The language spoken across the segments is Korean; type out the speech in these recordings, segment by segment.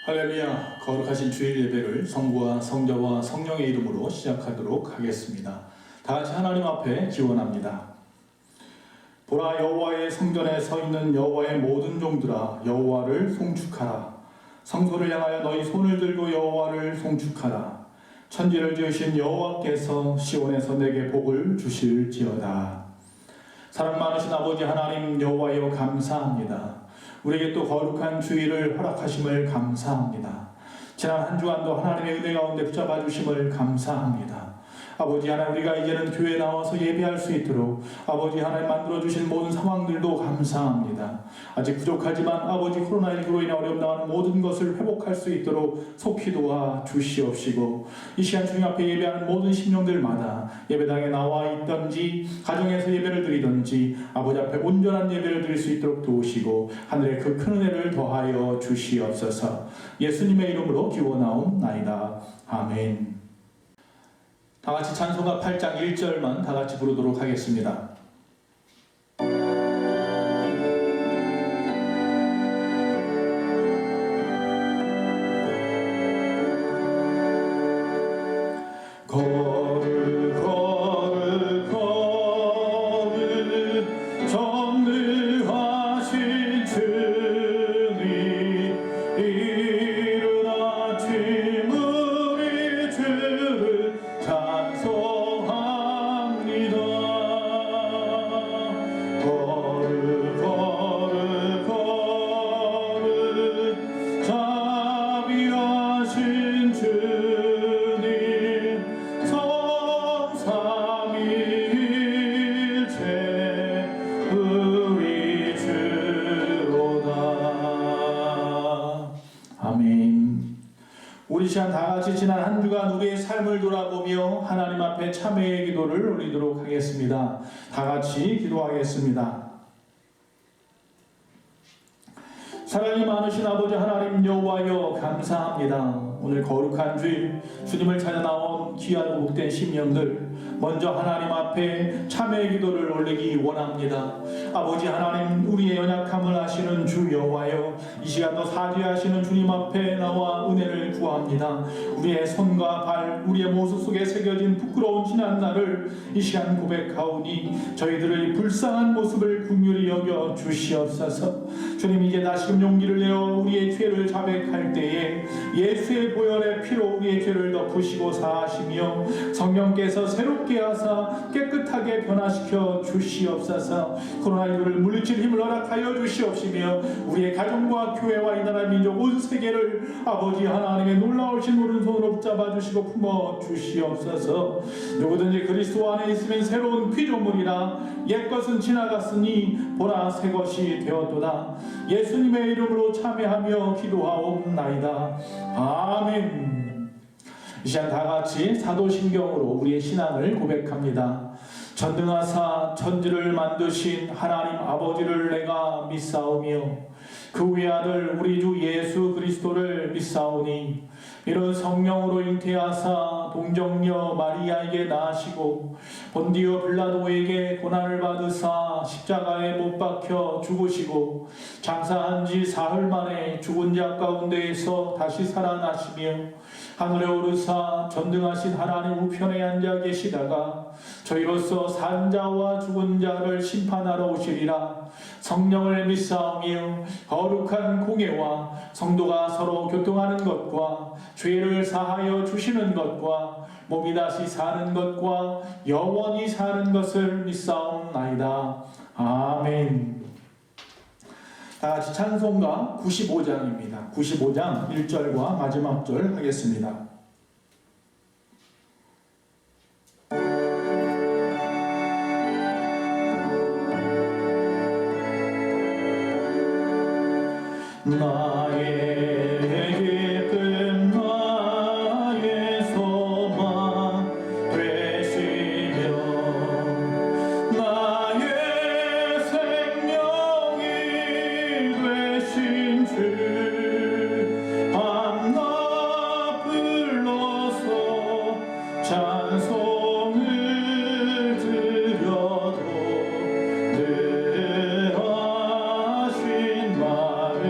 할렐루야, 거룩하신 주일 예배를 성부와 성자와 성령의 이름으로 시작하도록 하겠습니다. 다 같이 하나님 앞에 기원합니다. 보라, 여호와의 성전에 서 있는 여호와의 모든 종들아, 여호와를 송축하라. 성소를 향하여 너희 손을 들고 여호와를 송축하라. 천지를 지으신 여호와께서 시온에서 내게 복을 주실지어다. 사랑 많으신 아버지 하나님 여호와여, 감사합니다. 우리에게 또 거룩한 주일을 허락하심을 감사합니다. 지난 한 주간도 하나님의 은혜 가운데 붙잡아 주심을 감사합니다. 아버지 하나님, 우리가 이제는 교회에 나와서 예배할 수 있도록 아버지 하나님 만들어주신 모든 상황들도 감사합니다. 아직 부족하지만 아버지 코로나19로 인해 어려움 당하는 모든 것을 회복할 수 있도록 속히 도와 주시옵시고, 이 시간 주님 앞에 예배하는 모든 심령들마다 예배당에 나와 있던지 가정에서 예배를 드리던지 아버지 앞에 온전한 예배를 드릴 수 있도록 도우시고 하늘의 그 큰 은혜를 더하여 주시옵소서. 예수님의 이름으로 기원하옵나이다. 아멘. 다 같이 찬송가 8장 1절만 다 같이 부르도록 하겠습니다. 우리 시간 다 같이 지난 한 주간 우리의 삶을 돌아보며 하나님 앞에 참회의 기도를 올리도록 하겠습니다. 다 같이 기도하겠습니다. 사랑이 많으신 아버지 하나님 여호와여, 감사합니다. 오늘 거룩한 주일 주님을 찾아 나온 귀한 복된 심령들 먼저 하나님 앞에 참회의 기도를 올리기 원합니다. 아버지 하나님, 우리의 연약함을 아시는 주 여호와여, 이 시간도 사죄하시는 주님 앞에 나와 은혜를 구합니다. 우리의 손과 발, 우리의 모습 속에 새겨진 부끄러운 지난날을 이 시간 고백하오니 저희들의 불쌍한 모습을 긍휼히 여겨 주시옵소서. 주님, 이제 다시금 용기를 내어 우리의 죄를 자백할 때에 예수의 보혈의 피로 우리의 죄를 덮으시고 사하시며 성령께서 새롭게 하사 깨끗하게 변화시켜 주시옵소서. 코로나19를 물리칠 힘을 허락하여 주시옵시며 우리의 가정과 교회와 이 나라 민족 온 세계를 아버지 하나님의 놀라우신 오른손으로 붙잡아 주시고 품어 주시옵소서. 누구든지 그리스도 안에 있으면 새로운 피조물이라, 옛것은 지나갔으니 보라 새 것이 되었도다. 예수님의 이름으로 참회하며 기도하옵나이다. 아멘. 이 시간 다같이 사도신경으로 우리의 신앙을 고백합니다. 전능하사 천지를 만드신 하나님 아버지를 내가 믿사오며 그 외아들 우리 주 예수 그리스도를 믿사오니, 이런 성령으로 잉태하사 동정녀 마리아에게 낳으시고 본디오 빌라도에게 고난을 받으사 십자가에 못 박혀 죽으시고 장사한 지 사흘 만에 죽은 자 가운데에서 다시 살아나시며 하늘에 오르사 전능하신 하나님 우편에 앉아 계시다가 저희로서 산 자와 죽은 자를 심판하러 오시리라. 성령을 믿사오며 거룩한 공예와 성도가 서로 교통하는 것과 죄를 사하여 주시는 것과 몸이 다시 사는 것과 영원히 사는 것을 믿사옵나이다. 아멘. 다같이 찬송가 95장입니다. 95장 1절과 마지막 절 하겠습니다. 나의 기쁨 나의 소망 되시며 나의 생명이 되신 주 밤낮 불러서 찬송을 드려도 늘 하신 말을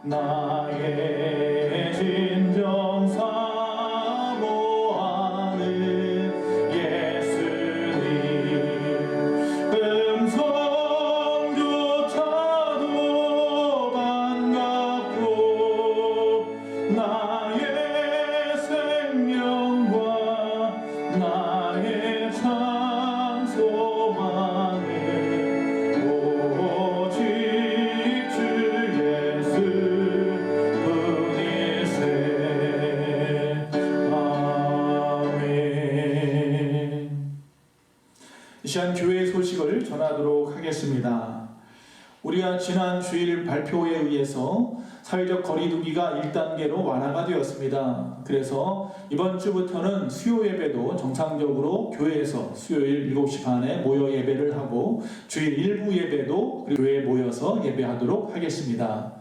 나의 진정 사모하는 예수님, 음성조차도 반갑고 나의 생명과 나의 참 소망은 오직 주 예수 이 시간 교회의 소식을 전하도록 하겠습니다. 우리가 지난 주일 발표에 의해서 사회적 거리두기가 1단계로 완화가 되었습니다. 그래서 이번 주부터는 수요 예배도 정상적으로 교회에서 수요일 7시 반에 모여 예배를 하고 주일 일부 예배도 교회에 모여서 예배하도록 하겠습니다.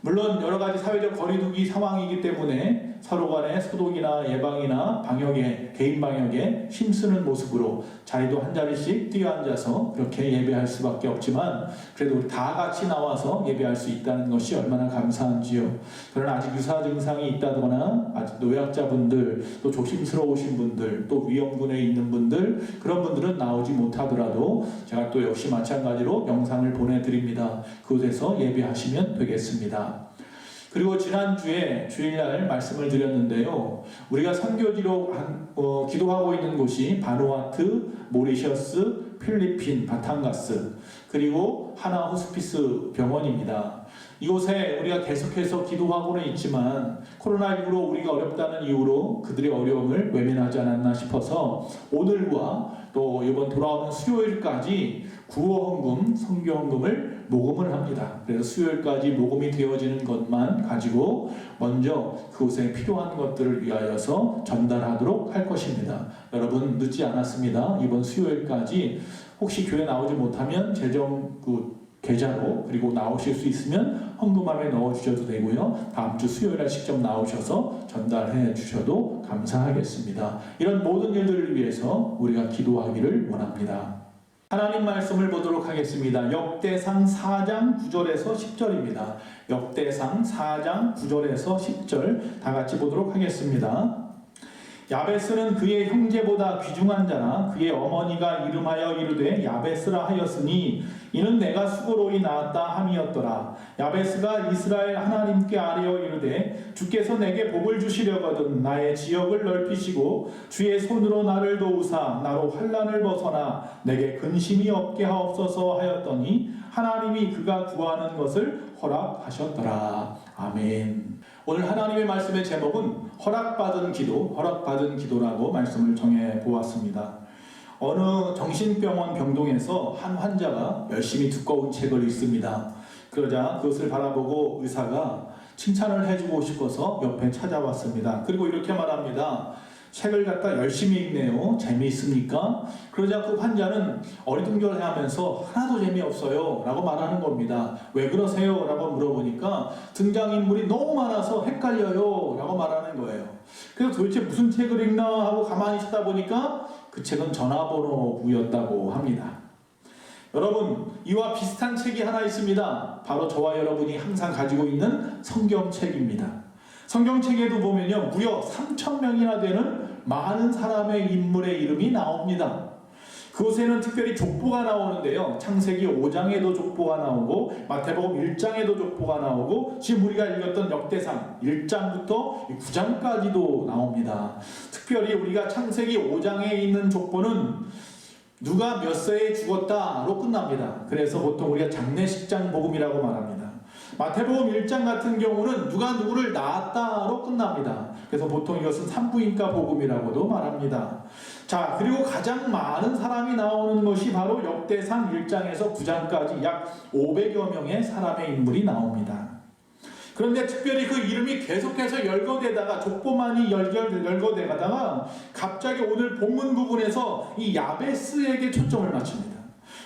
물론 여러 가지 사회적 거리두기 상황이기 때문에 서로 간의 소독이나 예방이나 방역에, 개인 방역에 힘쓰는 모습으로 자리도 한 자리씩 뛰어앉아서 그렇게 예배할 수밖에 없지만 그래도 우리 다 같이 나와서 예배할 수 있다는 것이 얼마나 감사한지요. 그러나 아직 유사 증상이 있다거나 아직 노약자분들, 또 조심스러우신 분들, 또 위험군에 있는 분들, 그런 분들은 나오지 못하더라도 제가 또 역시 마찬가지로 영상을 보내드립니다. 그곳에서 예배하시면 되겠습니다. 그리고 지난주에 주일날 말씀을 드렸는데요. 우리가 선교지로 기도하고 있는 곳이 바누아투, 모리셔스, 필리핀, 바탕가스, 그리고 하나 호스피스 병원입니다. 이곳에 우리가 계속해서 기도하고는 있지만 코로나19로 우리가 어렵다는 이유로 그들의 어려움을 외면하지 않았나 싶어서 오늘과 또 이번 돌아오는 수요일까지 구호헌금, 선교헌금을 모금을 합니다. 그래서 수요일까지 모금이 되어지는 것만 가지고 먼저 그곳에 필요한 것들을 위하여서 전달하도록 할 것입니다. 여러분 늦지 않았습니다. 이번 수요일까지 혹시 교회 나오지 못하면 재정 계좌로, 그리고 나오실 수 있으면 헌금함에 넣어주셔도 되고요. 다음 주 수요일에 직접 나오셔서 전달해 주셔도 감사하겠습니다. 이런 모든 일들을 위해서 우리가 기도하기를 원합니다. 하나님 말씀을 보도록 하겠습니다. 역대상 4장 9절에서 10절입니다. 역대상 4장 9절에서 10절 다 같이 보도록 하겠습니다. 야베스는 그의 형제보다 귀중한 자나 그의 어머니가 이름하여 이르되 야베스라 하였으니 이는 내가 수고로이 낳았다 함이었더라. 야베스가 이스라엘 하나님께 아뢰어 이르되 주께서 내게 복을 주시려거든 나의 지역을 넓히시고 주의 손으로 나를 도우사 나로 환난을 벗어나 내게 근심이 없게 하옵소서 하였더니 하나님이 그가 구하는 것을 허락하셨더라. 아멘. 오늘 하나님의 말씀의 제목은 허락받은 기도라고 말씀을 정해 보았습니다. 어느 정신병원 병동에서 한 환자가 열심히 두꺼운 책을 읽습니다. 그러자 그것을 바라보고 의사가 칭찬을 해주고 싶어서 옆에 찾아왔습니다. 그리고 이렇게 말합니다. 책을 갖다 열심히 읽네요. 재미있습니까? 그러자 그 환자는 어리둥절해하면서 하나도 재미없어요 라고 말하는 겁니다. 왜 그러세요? 라고 물어보니까 등장인물이 너무 많아서 헷갈려요 라고 말하는 거예요. 그래서 도대체 무슨 책을 읽나 하고 가만히 쳐다보니까 그 책은 전화번호부였다고 합니다. 여러분, 이와 비슷한 책이 하나 있습니다. 바로 저와 여러분이 항상 가지고 있는 성경책입니다. 성경책에도 보면요, 무려 3,000명이나 되는 많은 사람의 인물의 이름이 나옵니다. 그곳에는 특별히 족보가 나오는데요. 창세기 5장에도 족보가 나오고 마태복음 1장에도 족보가 나오고 지금 우리가 읽었던 역대상 1장부터 9장까지도 나옵니다. 특별히 우리가 창세기 5장에 있는 족보는 누가 몇 세에 죽었다로 끝납니다. 그래서 보통 우리가 장례식장 복음이라고 말합니다. 마태복음 1장 같은 경우는 누가 누구를 낳았다로 끝납니다. 그래서 보통 이것은 산부인과 복음이라고도 말합니다. 자, 그리고 가장 많은 사람이 나오는 것이 바로 역대상 1장에서 9장까지 약 500여 명의 사람의 인물이 나옵니다. 그런데 특별히 그 이름이 계속해서 열거되다가 족보만이 열거되다가 갑자기 오늘 본문 부분에서 이 야베스에게 초점을 맞춥니다.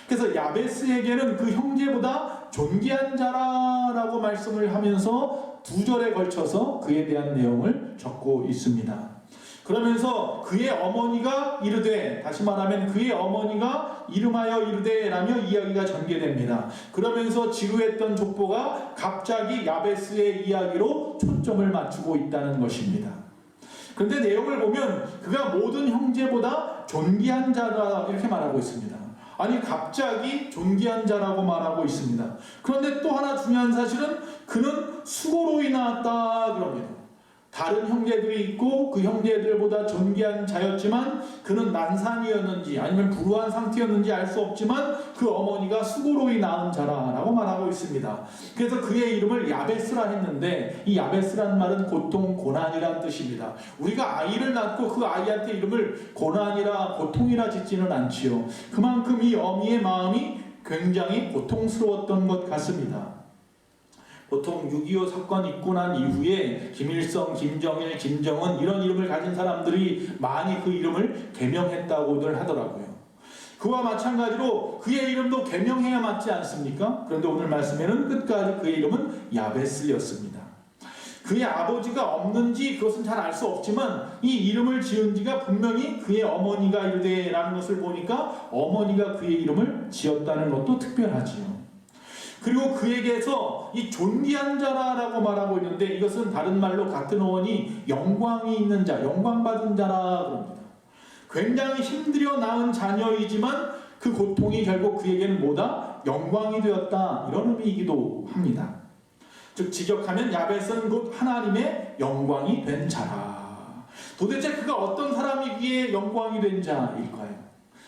그래서 야베스에게는 그 형제보다 존귀한 자라라고 말씀을 하면서 2절에 걸쳐서 그에 대한 내용을 적고 있습니다. 그러면서 그의 어머니가 이르되, 다시 말하면 그의 어머니가 이름하여 이르되 라며 이야기가 전개됩니다. 그러면서 지루했던 족보가 갑자기 야베스의 이야기로 초점을 맞추고 있다는 것입니다. 그런데 내용을 보면 그가 모든 형제보다 존귀한 자다 이렇게 말하고 있습니다. 아니, 갑자기 존귀한 자라고 말하고 있습니다. 그런데 또 하나 중요한 사실은 그는 수고로이 낳았다 그럽니다. 다른 형제들이 있고 그 형제들보다 존귀한 자였지만 그는 난산이었는지 아니면 불우한 상태였는지 알 수 없지만 그 어머니가 수고로이 낳은 자라라고 말하고 있습니다. 그래서 그의 이름을 야베스라 했는데 이 야베스란 말은 고통, 고난이란 뜻입니다. 우리가 아이를 낳고 그 아이한테 이름을 고난이라 고통이라 짓지는 않지요. 그만큼 이 어미의 마음이 굉장히 고통스러웠던 것 같습니다. 보통 6.25 사건 있고 난 이후에 김일성, 김정일, 김정은 이런 이름을 가진 사람들이 많이 그 이름을 개명했다고들 하더라고요. 그와 마찬가지로 그의 이름도 개명해야 맞지 않습니까? 그런데 오늘 말씀에는 끝까지 그의 이름은 야베스였습니다. 그의 아버지가 없는지 그것은 잘 알 수 없지만 이 이름을 지은 지가 분명히 그의 어머니가 이르되라는 것을 보니까 어머니가 그의 이름을 지었다는 것도 특별하지요. 그리고 그에게서 이 존귀한 자라라고 말하고 있는데 이것은 다른 말로 같은 어원이 영광이 있는 자, 영광받은 자라 그럽니다. 굉장히 힘들여 낳은 자녀이지만 그 고통이 결국 그에게는 뭐다? 영광이 되었다. 이런 의미이기도 합니다. 즉 직역하면 야베스는 곧 하나님의 영광이 된 자라. 도대체 그가 어떤 사람이기에 영광이 된 자일까요?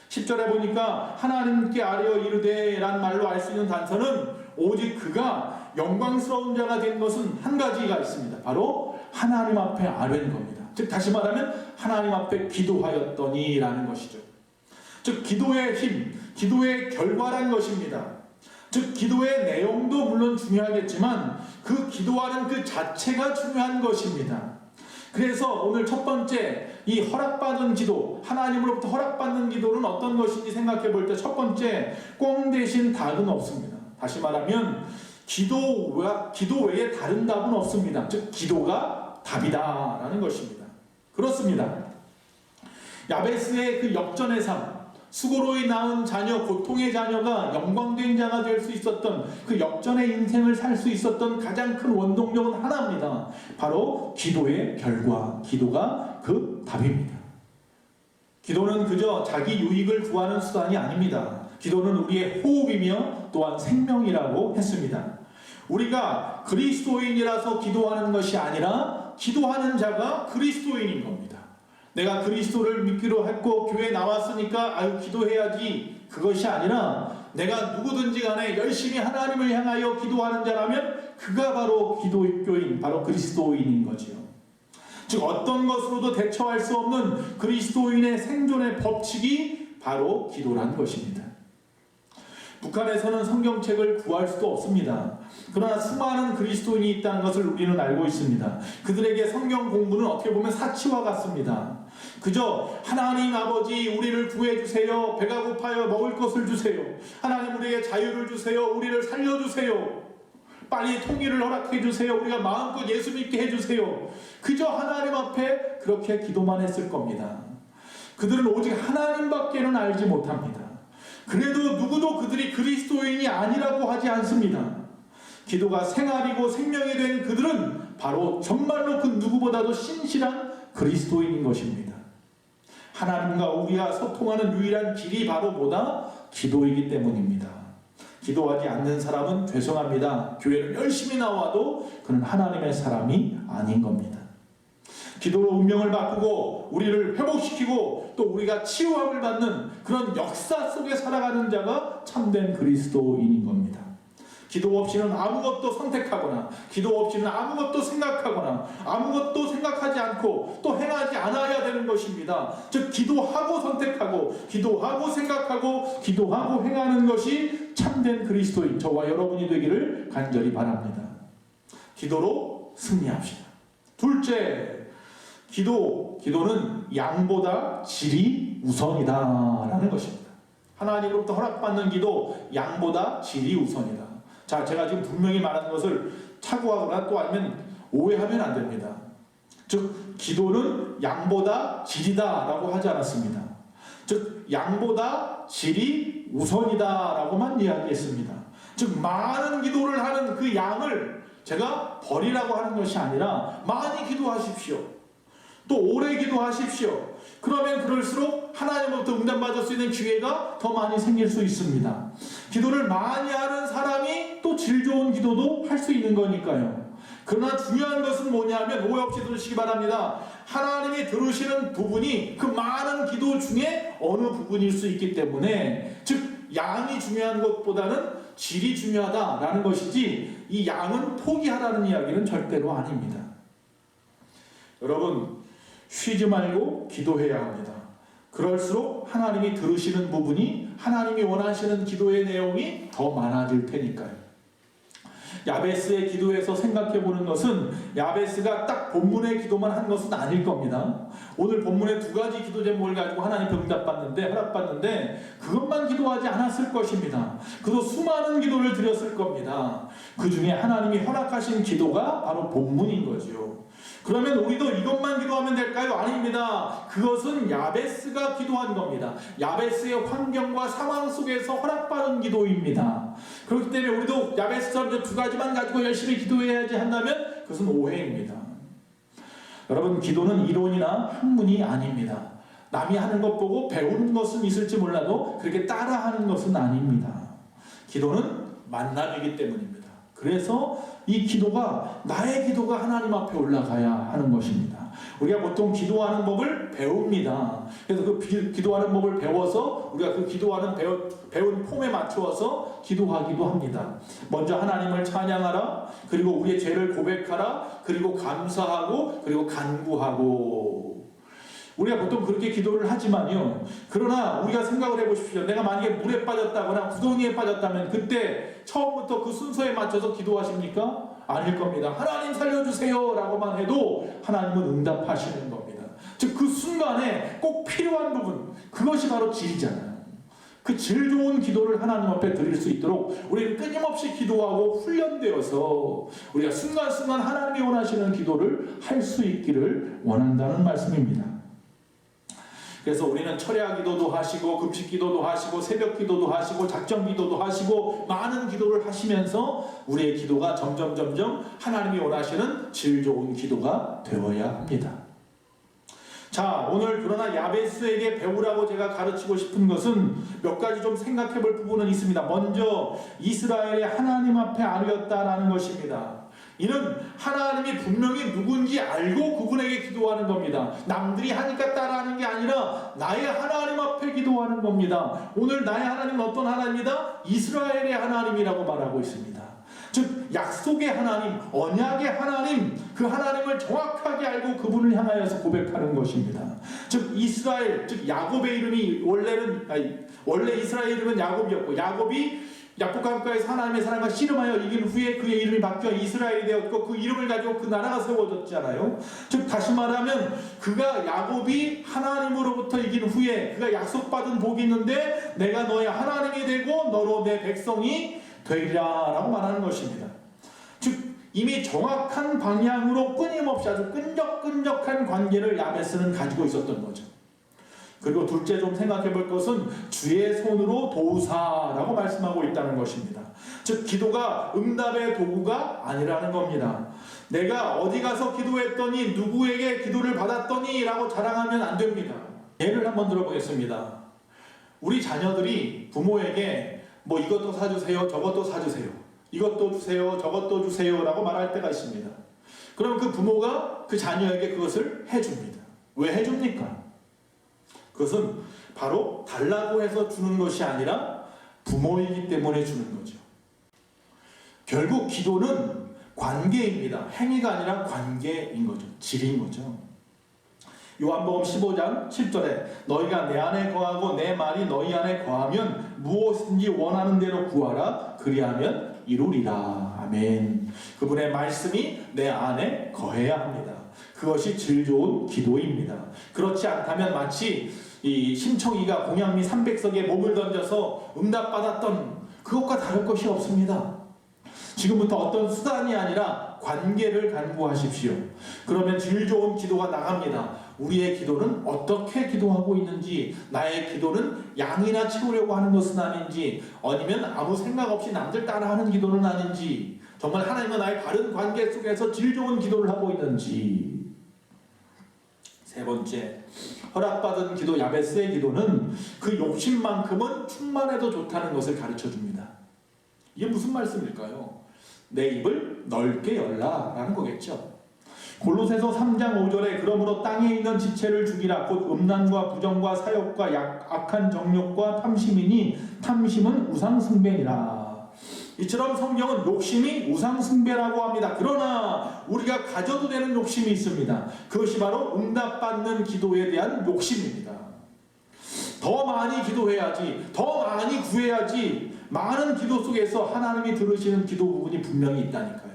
10절에 보니까 하나님께 아뢰어 이르되 란 말로 알 수 있는 단서는 오직 그가 영광스러운 자가 된 것은 한 가지가 있습니다. 바로 하나님 앞에 아뢰는 겁니다. 즉 다시 말하면 하나님 앞에 기도하였더니 라는 것이죠. 즉 기도의 힘, 기도의 결과란 것입니다. 즉 기도의 내용도 물론 중요하겠지만 그 기도하는 그 자체가 중요한 것입니다. 그래서 오늘 첫 번째 이 허락받은 기도, 하나님으로부터 허락받는 기도는 어떤 것인지 생각해 볼 때 첫 번째, 꽝 대신 닭은 없습니다. 다시 말하면 기도 외에 다른 답은 없습니다. 즉 기도가 답이다라는 것입니다. 그렇습니다. 야베스의 그 역전의 삶, 수고로 낳은 자녀, 고통의 자녀가 영광된 자가 될 수 있었던 그 역전의 인생을 살 수 있었던 가장 큰 원동력은 하나입니다. 바로 기도의 결과, 기도가 그 답입니다. 기도는 그저 자기 유익을 구하는 수단이 아닙니다. 기도는 우리의 호흡이며 또한 생명이라고 했습니다. 우리가 그리스도인이라서 기도하는 것이 아니라 기도하는 자가 그리스도인인 겁니다. 내가 그리스도를 믿기로 했고 교회에 나왔으니까 기도해야지, 그것이 아니라 내가 누구든지 간에 열심히 하나님을 향하여 기도하는 자라면 그가 바로 기독교인, 바로 그리스도인인 거지요. 즉 어떤 것으로도 대처할 수 없는 그리스도인의 생존의 법칙이 바로 기도란 것입니다. 북한에서는 성경책을 구할 수도 없습니다. 그러나 수많은 그리스도인이 있다는 것을 우리는 알고 있습니다. 그들에게 성경 공부는 어떻게 보면 사치와 같습니다. 그저 하나님 아버지 우리를 구해주세요, 배가 고파요 먹을 것을 주세요, 하나님 우리에게 자유를 주세요, 우리를 살려주세요, 빨리 통일을 허락해 주세요, 우리가 마음껏 예수 믿게 해주세요, 그저 하나님 앞에 그렇게 기도만 했을 겁니다. 그들은 오직 하나님밖에는 알지 못합니다. 그래도 누구도 그들이 그리스도인이 아니라고 하지 않습니다. 기도가 생활이고 생명이 된 그들은 바로 정말로 그 누구보다도 신실한 그리스도인인 것입니다. 하나님과 우리가 소통하는 유일한 길이 바로 뭐다? 기도이기 때문입니다. 기도하지 않는 사람은 죄송합니다. 교회를 열심히 나와도 그는 하나님의 사람이 아닌 겁니다. 기도로 운명을 바꾸고 우리를 회복시키고 또 우리가 치유함을 받는 그런 역사 속에 살아가는 자가 참된 그리스도인인 겁니다. 기도 없이는 아무것도 선택하거나 기도 없이는 아무것도 생각하거나 아무것도 생각하지 않고 또 행하지 않아야 되는 것입니다. 즉 기도하고 선택하고 기도하고 생각하고 기도하고 행하는 것이 참된 그리스도인 저와 여러분이 되기를 간절히 바랍니다. 기도로 승리합시다. 둘째, 기도는 양보다 질이 우선이다라는 것입니다. 하나님으로부터 허락받는 기도, 양보다 질이 우선이다. 자, 제가 지금 분명히 말하는 것을 착오하거나 또 아니면 오해하면 안 됩니다. 즉, 기도는 양보다 질이다라고 하지 않았습니다. 즉, 양보다 질이 우선이다라고만 이야기했습니다. 즉, 많은 기도를 하는 그 양을 제가 버리라고 하는 것이 아니라 많이 기도하십시오. 또 오래 기도하십시오. 그러면 그럴수록 하나님으로부터 응답받을 수 있는 기회가 더 많이 생길 수 있습니다. 기도를 많이 하는 사람이 또 질 좋은 기도도 할 수 있는 거니까요. 그러나 중요한 것은 뭐냐면 오해 없이 들으시기 바랍니다. 하나님이 들으시는 부분이 그 많은 기도 중에 어느 부분일 수 있기 때문에 즉 양이 중요한 것보다는 질이 중요하다라는 것이지 이 양은 포기하라는 이야기는 절대로 아닙니다. 여러분, 쉬지 말고 기도해야 합니다. 그럴수록 하나님이 들으시는 부분이 하나님이 원하시는 기도의 내용이 더 많아질 테니까요. 야베스의 기도에서 생각해보는 것은 야베스가 딱 본문의 기도만 한 것은 아닐 겁니다. 오늘 본문의 두 가지 기도 제목을 가지고 하나님 허락받는데 그것만 기도하지 않았을 것입니다. 그도 수많은 기도를 드렸을 겁니다. 그 중에 하나님이 허락하신 기도가 바로 본문인 거죠. 그러면 우리도 이것만 기도하면 될까요? 아닙니다. 그것은 야베스가 기도한 겁니다. 야베스의 환경과 상황 속에서 허락받은 기도입니다. 그렇기 때문에 우리도 야베스처럼 두 가지만 가지고 열심히 기도해야지 한다면 그것은 오해입니다. 여러분, 기도는 이론이나 학문이 아닙니다. 남이 하는 것 보고 배우는 것은 있을지 몰라도 그렇게 따라하는 것은 아닙니다. 기도는 만남이기 때문입니다. 그래서 이 기도가 나의 기도가 하나님 앞에 올라가야 하는 것입니다. 우리가 보통 기도하는 법을 배웁니다. 그래서 그 기도하는 법을 배워서 우리가 그 기도하는 배운 폼에 맞추어서 기도하기도 합니다. 먼저 하나님을 찬양하라, 그리고 우리의 죄를 고백하라, 그리고 감사하고, 그리고 간구하고. 우리가 보통 그렇게 기도를 하지만요. 그러나 우리가 생각을 해보십시오. 내가 만약에 물에 빠졌다거나 구덩이에 빠졌다면 그때 처음부터 그 순서에 맞춰서 기도하십니까? 아닐 겁니다. 하나님 살려주세요 라고만 해도 하나님은 응답하시는 겁니다. 즉 그 순간에 꼭 필요한 부분, 그것이 바로 질이잖아요. 그 질 좋은 기도를 하나님 앞에 드릴 수 있도록 우리는 끊임없이 기도하고 훈련되어서 우리가 순간순간 하나님이 원하시는 기도를 할 수 있기를 원한다는 말씀입니다. 그래서 우리는 철야 기도도 하시고 금식 기도도 하시고 새벽 기도도 하시고 작정 기도도 하시고 많은 기도를 하시면서 우리의 기도가 점점 하나님이 원하시는 질 좋은 기도가 되어야 합니다. 자, 오늘 그러나 야베스에게 배우라고 제가 가르치고 싶은 것은 몇 가지 좀 생각해 볼 부분은 있습니다. 먼저 이스라엘의 하나님 앞에 아뢰었다라는 것입니다. 이는 하나님이 분명히 누군지 알고 그분에게 기도하는 겁니다. 남들이 하니까 따라하는 게 아니라 나의 하나님 앞에 기도하는 겁니다. 오늘 나의 하나님은 어떤 하나님이다? 이스라엘의 하나님이라고 말하고 있습니다. 즉 약속의 하나님, 언약의 하나님, 그 하나님을 정확하게 알고 그분을 향하여서 고백하는 것입니다. 즉 이스라엘, 즉 야곱의 이름이 원래 이스라엘 이름은 야곱이었고, 야곱이 약복강가에서 하나님의 사랑과 씨름하여 이긴 후에 그의 이름이 바뀌어 이스라엘이 되었고, 그 이름을 가지고 그 나라가 세워졌잖아요. 즉 다시 말하면 그가 야곱이 하나님으로부터 이긴 후에 그가 약속받은 복이 있는데 내가 너의 하나님이 되고 너로 내 백성이 되리라 라고 말하는 것입니다. 즉 이미 정확한 방향으로 끊임없이 아주 끈적끈적한 관계를 야베스는 가지고 있었던 거죠. 그리고 둘째 좀 생각해 볼 것은 주의 손으로 도우사라고 말씀하고 있다는 것입니다. 즉 기도가 응답의 도구가 아니라는 겁니다. 내가 어디 가서 기도했더니 누구에게 기도를 받았더니 라고 자랑하면 안 됩니다. 예를 한번 들어보겠습니다. 우리 자녀들이 부모에게 뭐 이것도 사주세요, 저것도 사주세요, 이것도 주세요, 저것도 주세요 라고 말할 때가 있습니다. 그럼 그 부모가 그 자녀에게 그것을 해줍니다. 왜 해줍니까? 그것은 바로 달라고 해서 주는 것이 아니라 부모이기 때문에 주는 거죠. 결국 기도는 관계입니다. 행위가 아니라 관계인 거죠. 질인 거죠. 요한복음 15장 7절에 너희가 내 안에 거하고 내 말이 너희 안에 거하면 무엇인지 원하는 대로 구하라 그리하면 이루리라. 아멘. 그분의 말씀이 내 안에 거해야 합니다. 그것이 질 좋은 기도입니다. 그렇지 않다면 마치 이 심청이가 공양미 300석에 몸을 던져서 응답받았던 그것과 다를 것이 없습니다. 지금부터 어떤 수단이 아니라 관계를 간구하십시오. 그러면 질 좋은 기도가 나갑니다. 우리의 기도는 어떻게 기도하고 있는지, 나의 기도는 양이나 채우려고 하는 것은 아닌지, 아니면 아무 생각 없이 남들 따라하는 기도는 아닌지, 정말 하나님과 나의 바른 관계 속에서 질 좋은 기도를 하고 있는지. 세 번째, 허락받은 기도 야베스의 기도는 그 욕심만큼은 충만해도 좋다는 것을 가르쳐줍니다. 이게 무슨 말씀일까요? 내 입을 넓게 열라 라는 거겠죠. 골로새서 3장 5절에 그러므로 땅에 있는 지체를 죽이라 곧 음란과 부정과 사욕과 악한 정욕과 탐심이니 탐심은 우상숭배니라. 이처럼 성경은 욕심이 우상숭배라고 합니다. 그러나 우리가 가져도 되는 욕심이 있습니다. 그것이 바로 응답받는 기도에 대한 욕심입니다. 더 많이 기도해야지, 더 많이 구해야지. 많은 기도 속에서 하나님이 들으시는 기도 부분이 분명히 있다니까요.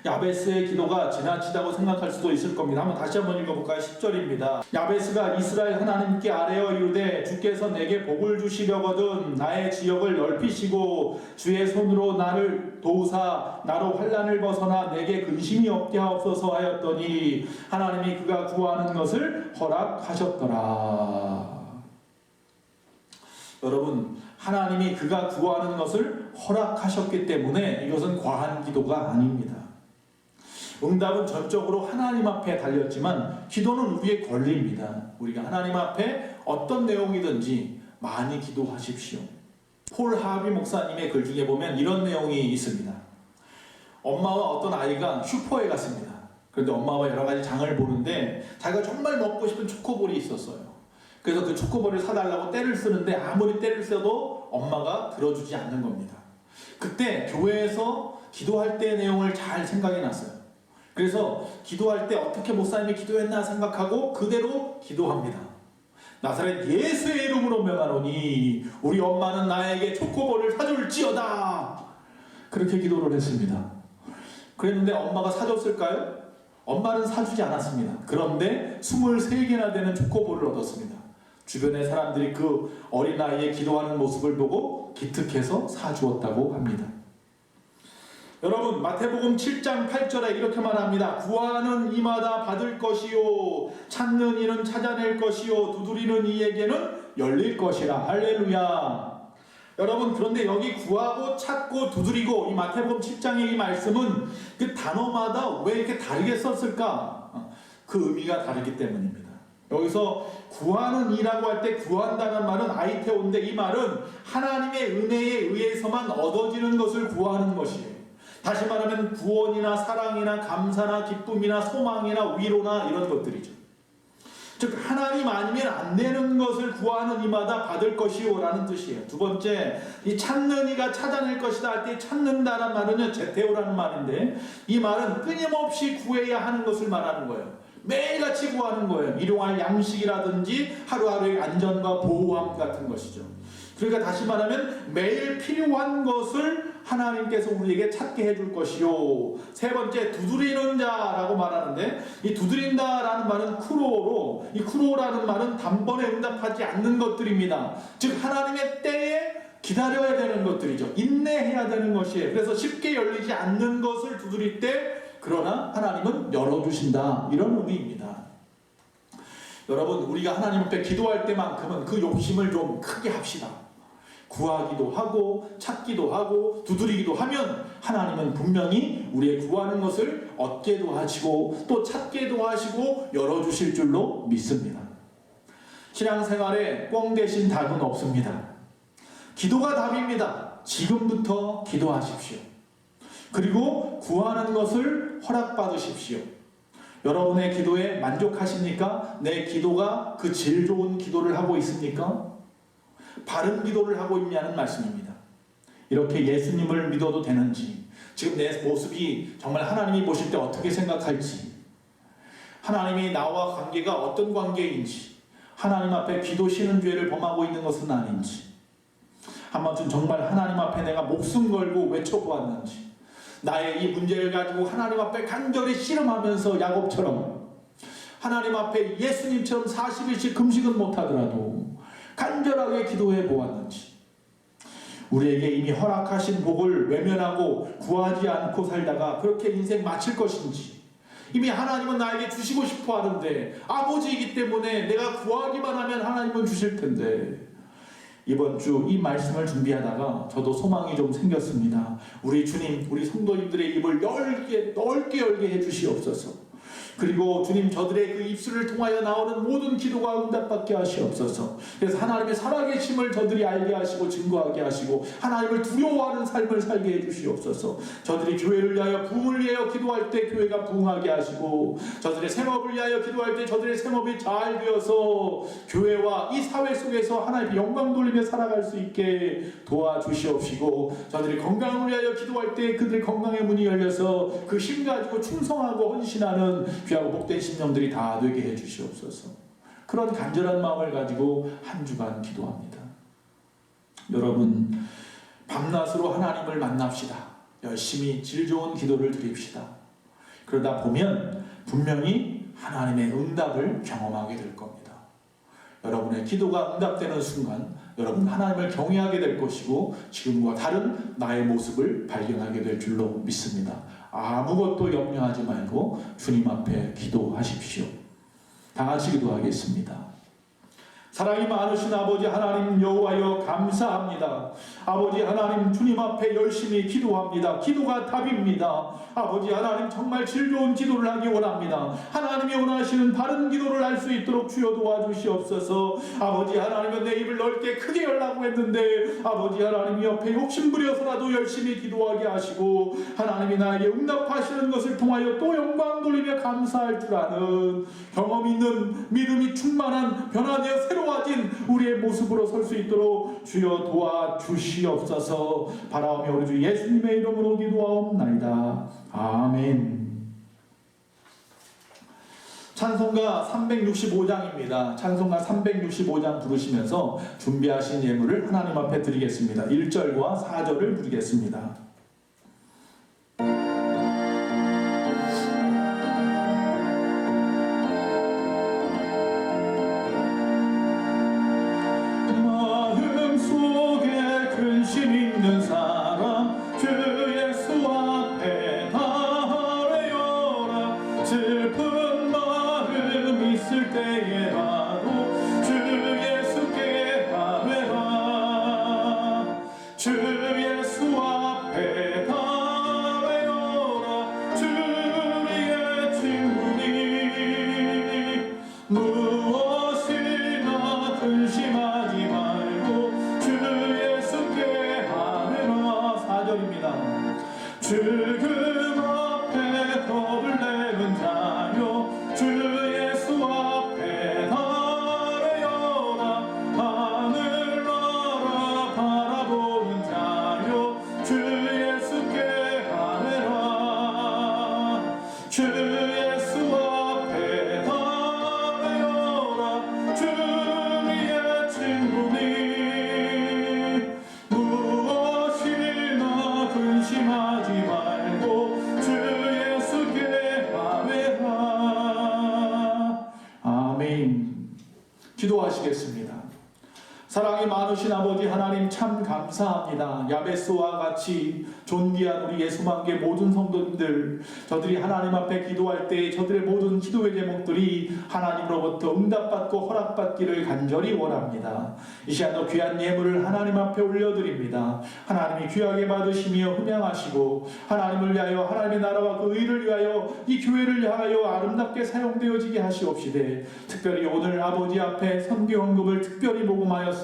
야베스의 기도가 지나치다고 생각할 수도 있을 겁니다. 다시 한번 읽어볼까요? 10절입니다. 야베스가 이스라엘 하나님께 아뢰어 이르되 주께서 내게 복을 주시려거든 나의 지역을 넓히시고 주의 손으로 나를 도우사 나로 환난을 벗어나 내게 근심이 없게 하옵소서 하였더니 하나님이 그가 구하는 것을 허락하셨더라. 여러분, 하나님이 그가 구하는 것을 허락하셨기 때문에 이것은 과한 기도가 아닙니다. 응답은 전적으로 하나님 앞에 달렸지만 기도는 우리의 권리입니다. 우리가 하나님 앞에 어떤 내용이든지 많이 기도하십시오. 폴 하비 목사님의 글 중에 보면 이런 내용이 있습니다. 엄마와 어떤 아이가 슈퍼에 갔습니다. 그런데 엄마와 여러 가지 장을 보는데 자기가 정말 먹고 싶은 초코볼이 있었어요. 그래서 그 초코볼을 사달라고 떼를 쓰는데 아무리 떼를 써도 엄마가 들어주지 않는 겁니다. 그때 교회에서 기도할 때의 내용을 잘 생각해 놨어요. 그래서 기도할 때 어떻게 목사님이 기도했나 생각하고 그대로 기도합니다. 나사렛 예수의 이름으로 명하노니 우리 엄마는 나에게 초코볼을 사줄지어다. 그렇게 기도를 했습니다. 그랬는데 엄마가 사줬을까요? 엄마는 사주지 않았습니다. 그런데 23개나 되는 초코볼을 얻었습니다. 주변의 사람들이 그 어린아이의 기도하는 모습을 보고 기특해서 사주었다고 합니다. 여러분, 마태복음 7장 8절에 이렇게 말합니다. 구하는 이마다 받을 것이요, 찾는 이는 찾아낼 것이요, 두드리는 이에게는 열릴 것이라. 할렐루야. 여러분, 그런데 여기 구하고 찾고 두드리고 이 마태복음 7장의 이 말씀은 그 단어마다 왜 이렇게 다르게 썼을까? 그 의미가 다르기 때문입니다. 여기서 구하는 이라고 할 때 구한다는 말은 아이테오인데, 이 말은 하나님의 은혜에 의해서만 얻어지는 것을 구하는 것이에요. 다시 말하면 구원이나 사랑이나 감사나 기쁨이나 소망이나 위로나 이런 것들이죠. 즉 하나님 아니면 안 되는 것을 구하는 이마다 받을 것이요 라는 뜻이에요. 두 번째, 이 찾는 이가 찾아낼 것이다 할 때 찾는다는 말은요, 제테오라는 말인데, 이 말은 끊임없이 구해야 하는 것을 말하는 거예요. 매일같이 구하는 거예요. 일용할 양식이라든지 하루하루의 안전과 보호함 같은 것이죠. 그러니까 다시 말하면 매일 필요한 것을 하나님께서 우리에게 찾게 해줄 것이요. 세 번째, 두드리는 자라고 말하는데, 이 두드린다라는 말은 쿠로로, 이 쿠로라는 말은 단번에 응답하지 않는 것들입니다. 즉 하나님의 때에 기다려야 되는 것들이죠. 인내해야 되는 것이에요. 그래서 쉽게 열리지 않는 것을 두드릴 때, 그러나 하나님은 열어주신다, 이런 의미입니다. 여러분, 우리가 하나님 앞에 기도할 때만큼은 그 욕심을 좀 크게 합시다. 구하기도 하고 찾기도 하고 두드리기도 하면 하나님은 분명히 우리의 구하는 것을 얻게도 하시고 또 찾게도 하시고 열어주실 줄로 믿습니다. 신앙생활에 꽝 대신 답은 없습니다. 기도가 답입니다. 지금부터 기도하십시오. 그리고 구하는 것을 허락받으십시오. 여러분의 기도에 만족하십니까? 내 기도가 그 질 좋은 기도를 하고 있습니까? 바른 기도를 하고 있냐는 말씀입니다. 이렇게 예수님을 믿어도 되는지, 지금 내 모습이 정말 하나님이 보실 때 어떻게 생각할지, 하나님이 나와 관계가 어떤 관계인지, 하나님 앞에 기도 쉬는 죄를 범하고 있는 것은 아닌지, 한 번쯤 정말 하나님 앞에 내가 목숨 걸고 외쳐보았는지, 나의 이 문제를 가지고 하나님 앞에 간절히 씨름하면서 야곱처럼 하나님 앞에 예수님처럼 40일씩 금식은 못하더라도 간절하게 기도해 보았는지, 우리에게 이미 허락하신 복을 외면하고 구하지 않고 살다가 그렇게 인생 마칠 것인지, 이미 하나님은 나에게 주시고 싶어 하는데 아버지이기 때문에 내가 구하기만 하면 하나님은 주실 텐데, 이번 주 이 말씀을 준비하다가 저도 소망이 좀 생겼습니다. 우리 주님, 우리 성도님들의 입을 넓게 열게 해주시옵소서. 그리고 주님, 저들의 그 입술을 통하여 나오는 모든 기도가 응답받게 하시옵소서. 그래서 하나님의 살아계심을 저들이 알게 하시고 증거하게 하시고 하나님을 두려워하는 삶을 살게 해주시옵소서. 저들이 교회를 위하여 부흥을 위하여 기도할 때 교회가 부흥하게 하시고, 저들의 생업을 위하여 기도할 때 저들의 생업이 잘 되어서 교회와 이 사회 속에서 하나님의 영광 돌리며 살아갈 수 있게 도와주시옵시고, 저들이 건강을 위하여 기도할 때 그들의 건강의 문이 열려서 그 힘 가지고 충성하고 헌신하는 귀하고 복된 심령들이 다 되게 해주시옵소서. 그런 간절한 마음을 가지고 한 주간 기도합니다. 여러분, 밤낮으로 하나님을 만납시다. 열심히 질 좋은 기도를 드립시다. 그러다 보면 분명히 하나님의 응답을 경험하게 될 겁니다. 여러분의 기도가 응답되는 순간 여러분 하나님을 경외하게 될 것이고, 지금과 다른 나의 모습을 발견하게 될 줄로 믿습니다. 아무것도 염려하지 말고 주님 앞에 기도하십시오. 다 같이 기도하겠습니다. 사랑이 많으신 아버지 하나님 여호와여, 감사합니다. 아버지 하나님, 주님 앞에 열심히 기도합니다. 기도가 답입니다. 아버지 하나님, 정말 질 좋은 기도를 하기 원합니다. 하나님이 원하시는 바른 기도를 할 수 있도록 주여 도와주시옵소서. 아버지 하나님은 내 입을 넓게 크게 열라고 했는데 아버지 하나님 옆에 욕심부려서라도 열심히 기도하게 하시고, 하나님이 나에게 응답하시는 것을 통하여 또 영광 돌리며 감사할 줄 아는 경험 있는 믿음이 충만한 변화되어 새로워진 우리의 모습으로 설 수 있도록 주여 도와주시옵소서. 바라오며 우리 주 예수님의 이름으로 기도하옵나이다. 아멘. 찬송가 365장입니다. 찬송가 365장 부르시면서 준비하신 예물을 하나님 앞에 드리겠습니다. 1절과 4절을 부르겠습니다. 죽음 앞에 겁을 내는 자요 주 예수 앞에 나아려라 하늘 나라 바라보는 자요 주 예수께 아뢰라 주 예수 앞에 나아려라 주의 친구니 무엇이나 근심하지 말고 주 예수께 아뢰라. 아멘. 기도하시겠습니다. 사랑이 많으신 아버지 하나님 참 감사합니다. 야베스와 같이 존귀한 우리 예수만개 모든 성도님들, 저들이 하나님 앞에 기도할 때 저들의 모든 기도의 제목들이 하나님으로부터 응답받고 허락받기를 간절히 원합니다. 이 시간도 귀한 예물을 하나님 앞에 올려드립니다. 하나님이 귀하게 받으시며 흠양하시고 하나님을 위하여 하나님의 나라와 그 의를 위하여 이 교회를 위하여 아름답게 사용되어지게 하시옵시되, 특별히 오늘 아버지 앞에 선교헌금을 특별히 모금하였습니다.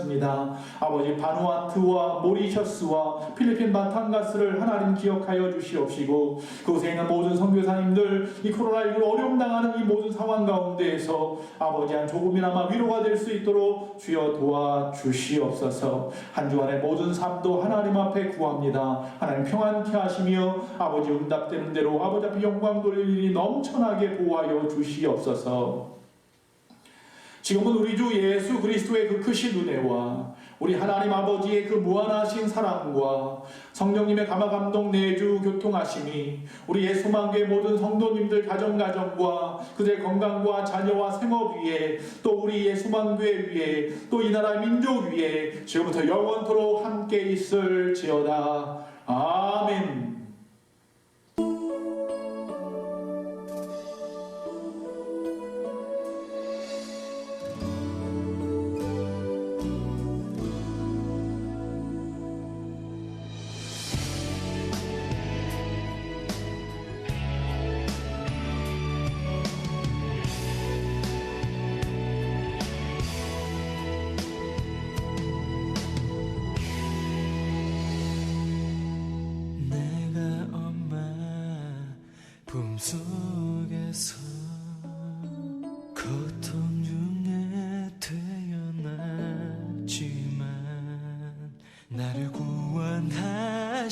아버지 바누아투와 모리셔스와 필리핀 바탄가스를 하나님 기억하여 주시옵시고, 그곳에 있는 모든 선교사님들 이 코로나19로 어려움 당하는 이 모든 상황 가운데에서 아버지 한 조금이나마 위로가 될 수 있도록 주여 도와주시옵소서. 한 주간의 모든 삶도 하나님 앞에 구합니다. 하나님 평안케 하시며 아버지 응답되는 대로 아버지 앞에 영광 돌릴 일이 넘쳐나게 보호하여 주시옵소서. 지금은 우리 주 예수 그리스도의 그 크신 은혜와 우리 하나님 아버지의 그 무한하신 사랑과 성령님의 감화감동 내주 교통하심이 우리 예수만교의 모든 성도님들 가정과 그들의 건강과 자녀와 생업 위에, 또 우리 예수만교회 위에, 또 이 나라 민족 위에 지금부터 영원토록 함께 있을지어다. 아멘. 꿈속에서 고통 중에 태어났지만 나를 구원하신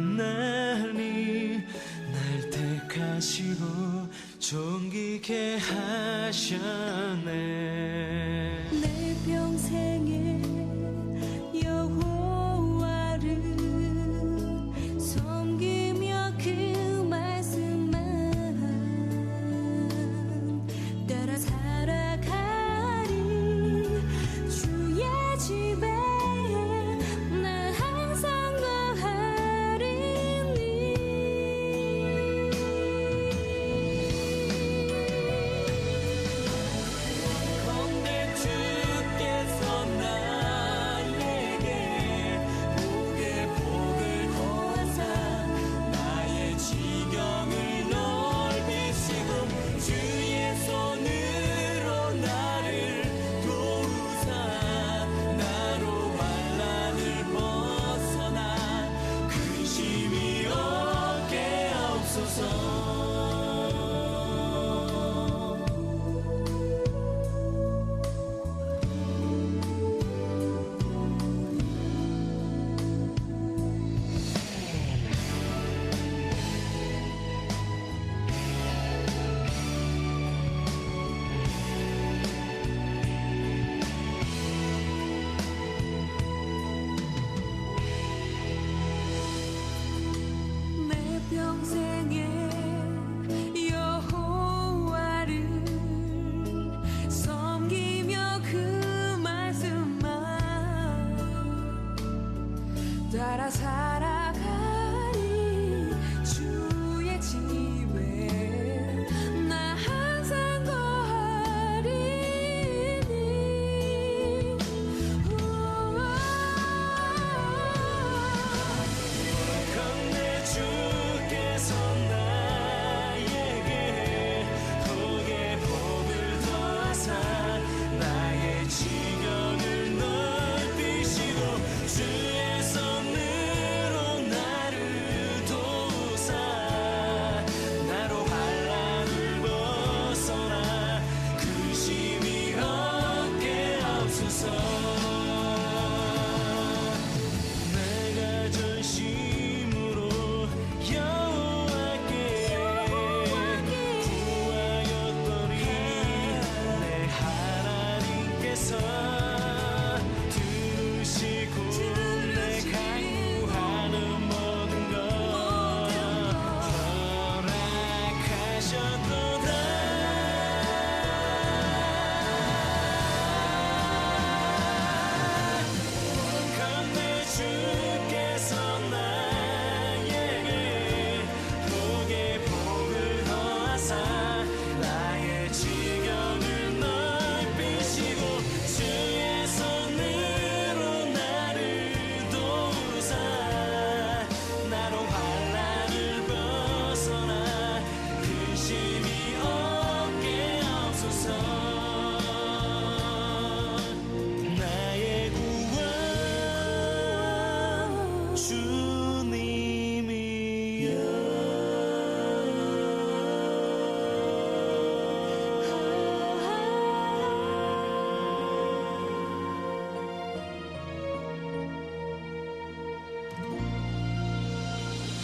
하나님, 날 택하시고 존귀케 하셨네. 내 평생에 여호와를 섬기며 그 말씀만 따라 살아가리. 주의 집에 나 항상 거하리니. 건대 주께서 나에게 복의 복을 거하사 나의 지경을 넓히시고 주의 손으로 나를 도우사 나로 환난을 벗어나 근심이 없게 하옵소서. 내 평생에 여호와를 섬기며 그 말씀만 따라 살아가